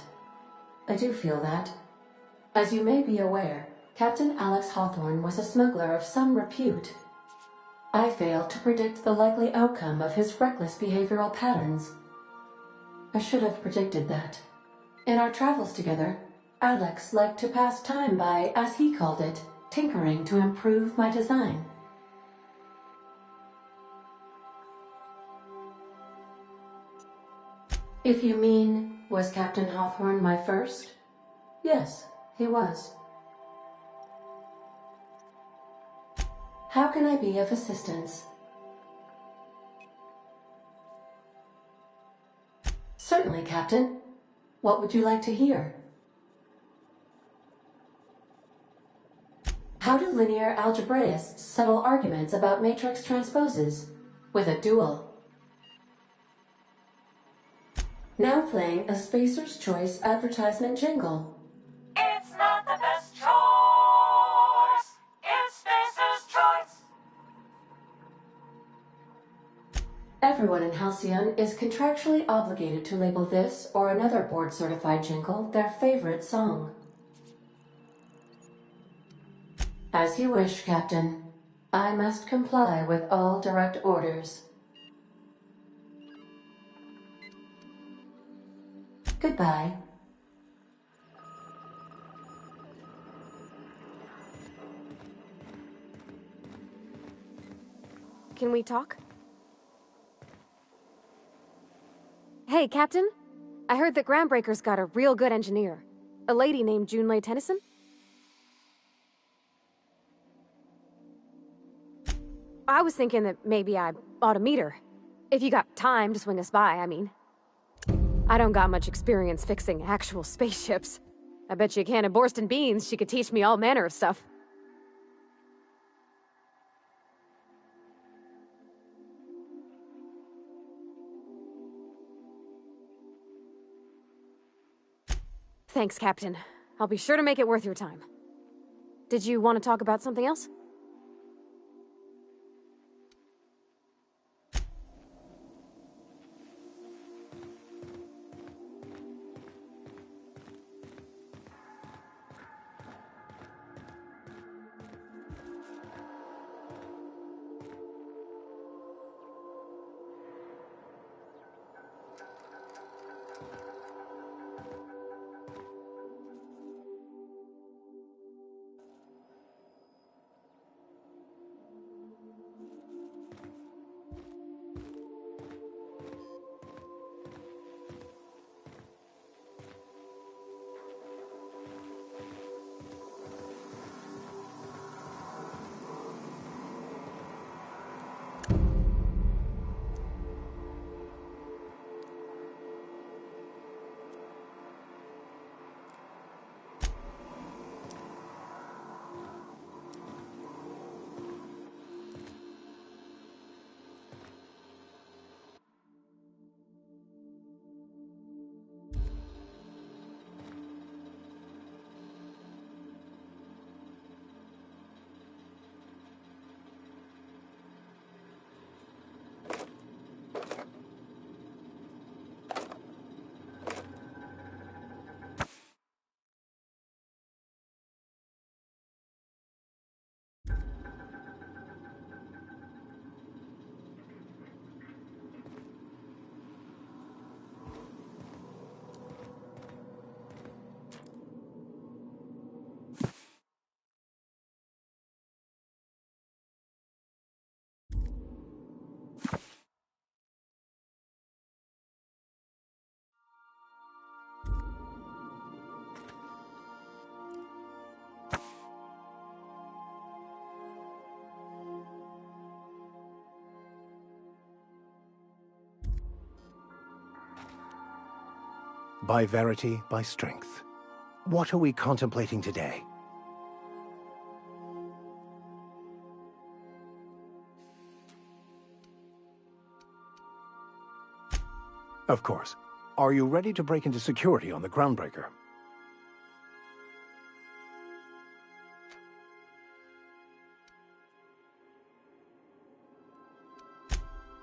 I do feel that. As you may be aware, Captain Alex Hawthorne was a smuggler of some repute. I failed to predict the likely outcome of his reckless behavioral patterns. I should have predicted that. In our travels together, Alex liked to pass time by, as he called it, tinkering to improve my design. If you mean, was Captain Hawthorne my first? Yes, he was. How can I be of assistance? Certainly, Captain. What would you like to hear? How do linear algebraists settle arguments about matrix transposes? With a duel. Now playing a Spacer's Choice advertisement jingle. It's not the best choice. It's Spacer's Choice. Everyone in Halcyon is contractually obligated to label this or another board-certified jingle their favorite song. As you wish, Captain. I must comply with all direct orders. Goodbye. Can we talk? Hey, Captain. I heard that Groundbreaker's got a real good engineer. A lady named Junlei Tennyson? I was thinking that maybe I ought to meet her. If you got time to swing us by, I mean. I don't got much experience fixing actual spaceships. I bet you a can of Borston beans she could teach me all manner of stuff. Thanks, Captain. I'll be sure to make it worth your time. Did you want to talk about something else? By verity, by strength. What are we contemplating today? Of course. Are you ready to break into security on the Groundbreaker?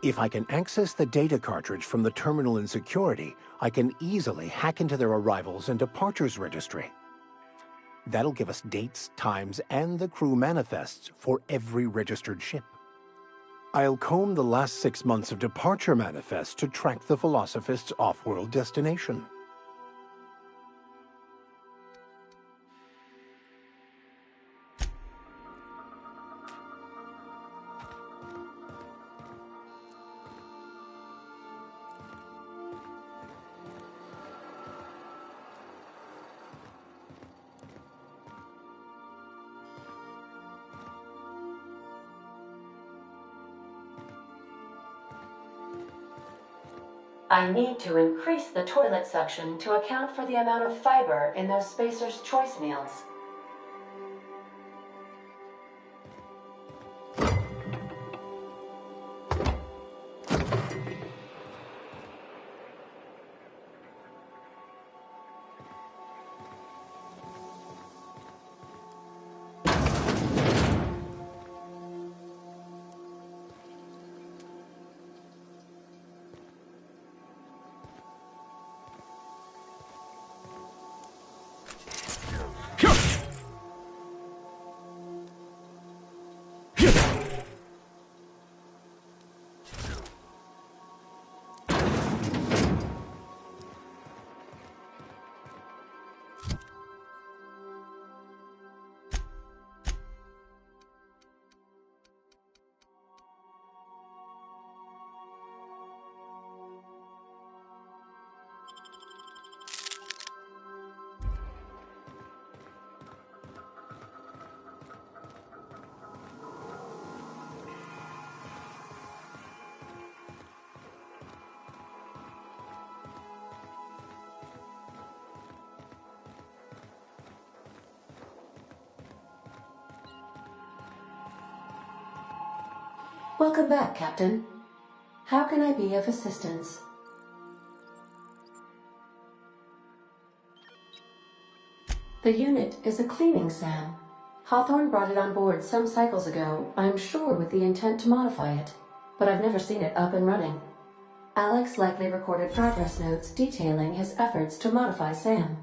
If I can access the data cartridge from the terminal in security, I can easily hack into their arrivals and departures registry. That'll give us dates, times, and the crew manifests for every registered ship. I'll comb the last 6 months of departure manifests to track the Philosophist's off-world destination. I need to increase the toilet suction to account for the amount of fiber in those Spacer's Choice meals. Welcome back, Captain. How can I be of assistance? The unit is a cleaning SAM. Hawthorne brought it on board some cycles ago, I'm sure with the intent to modify it, but I've never seen it up and running. Alex likely recorded progress notes detailing his efforts to modify Sam.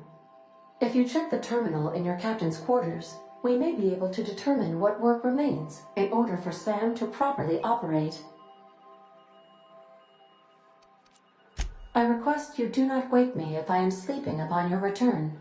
If you check the terminal in your captain's quarters, we may be able to determine what work remains in order for Sam to properly operate. I request you do not wake me if I am sleeping upon your return.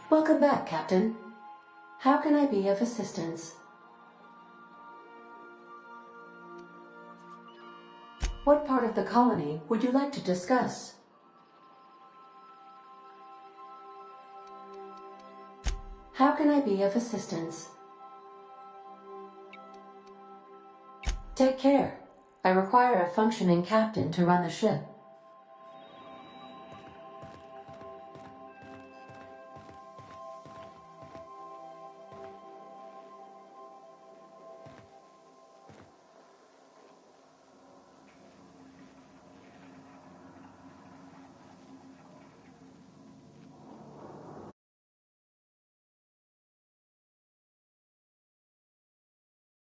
Welcome back, Captain. How can I be of assistance? What part of the colony would you like to discuss? How can I be of assistance? Take care. I require a functioning captain to run the ship.